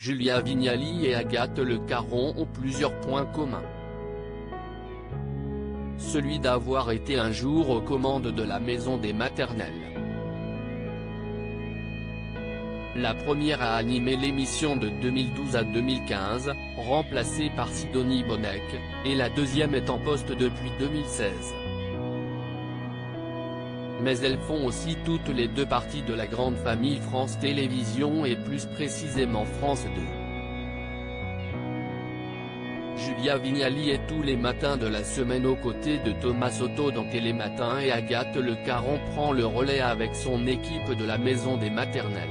Julia Vignali et Agathe Le Caron ont plusieurs points communs. Celui d'avoir été un jour aux commandes de la maison des maternelles. La première a animé l'émission de 2012 à 2015, remplacée par Sidonie Bonnec, et la deuxième est en poste depuis 2016. Mais elles font aussi toutes les deux partie de la grande famille France Télévisions et plus précisément France 2. Julia Vignali est tous les matins de la semaine aux côtés de Thomas Soto dans Télématin et Agathe Le Caron prend le relais avec son équipe de la maison des maternelles.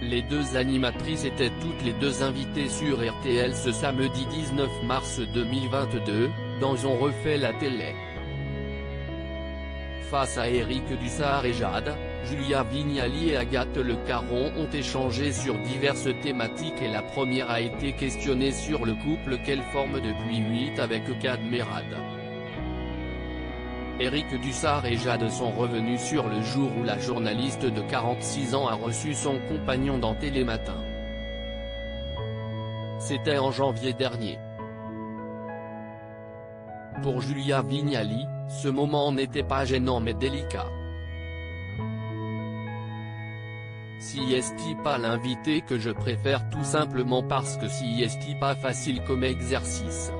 Les deux animatrices étaient toutes les deux invitées sur RTL ce samedi 19 mars 2022, dans On refait la télé. Face à Éric Dussart et Jade, Julia Vignali et Agathe Le Caron ont échangé sur diverses thématiques et la première a été questionnée sur le couple qu'elle forme depuis 8 avec Kad Merad. Éric Dussart et Jade sont revenus sur le jour où la journaliste de 46 ans a reçu son compagnon dans Télématin. C'était en janvier dernier. Pour Julia Vignali, ce moment n'était pas gênant mais délicat. Si est-il pas l'invité que je préfère tout simplement parce que si est-il pas facile comme exercice.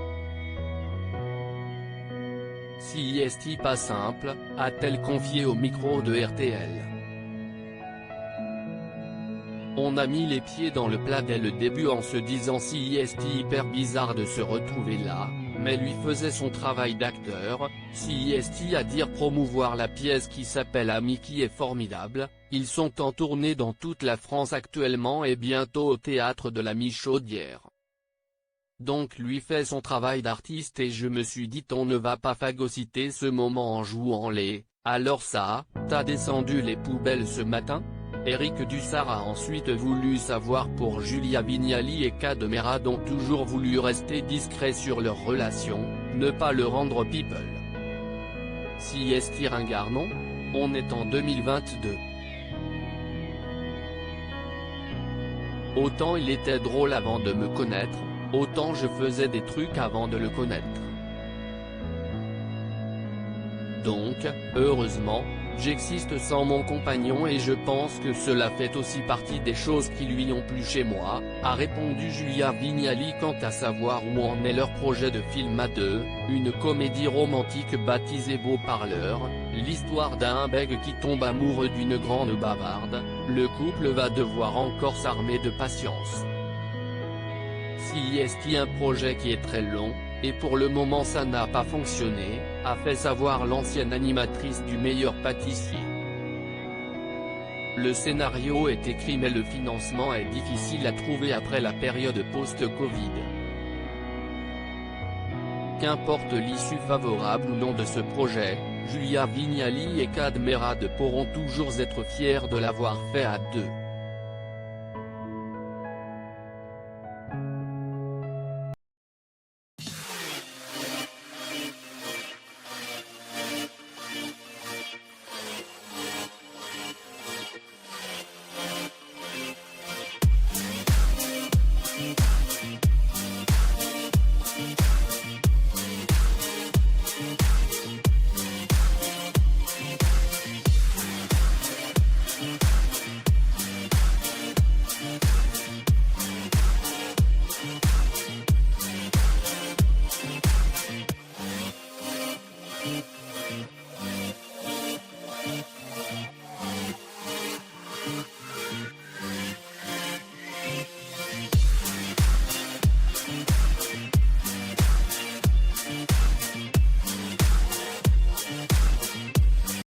Si est-il pas simple, a-t-elle confié au micro de RTL. On a mis les pieds dans le plat dès le début en se disant si est-il hyper bizarre de se retrouver là, mais lui faisait son travail d'acteur, si est-il à dire promouvoir la pièce qui s'appelle Ami qui est formidable, ils sont en tournée dans toute la France actuellement et bientôt au théâtre de la Michaudière. Donc lui fait son travail d'artiste et je me suis dit on ne va pas phagocyter ce moment en jouant les « Alors ça, t'as descendu les poubelles ce matin ?» Éric Dussart a ensuite voulu savoir pour Julia Vignali et Kad Merad ont toujours voulu rester discrets sur leur relation, ne pas le rendre people. Si est-il ringard non ? On est en 2022. Autant il était drôle avant de me connaître, autant je faisais des trucs avant de le connaître. Donc, heureusement, j'existe sans mon compagnon et je pense que cela fait aussi partie des choses qui lui ont plu chez moi, a répondu Julia Vignali quant à savoir où en est leur projet de film à deux, une comédie romantique baptisée Beau Parleur, l'histoire d'un bègue qui tombe amoureux d'une grande bavarde, le couple va devoir encore s'armer de patience. Si est-il un projet qui est très long, et pour le moment ça n'a pas fonctionné, a fait savoir l'ancienne animatrice du Meilleur pâtissier. Le scénario est écrit mais le financement est difficile à trouver après la période post-Covid. Qu'importe l'issue favorable ou non de ce projet, Julia Vignali et Kad Merad pourront toujours être fiers de l'avoir fait à deux.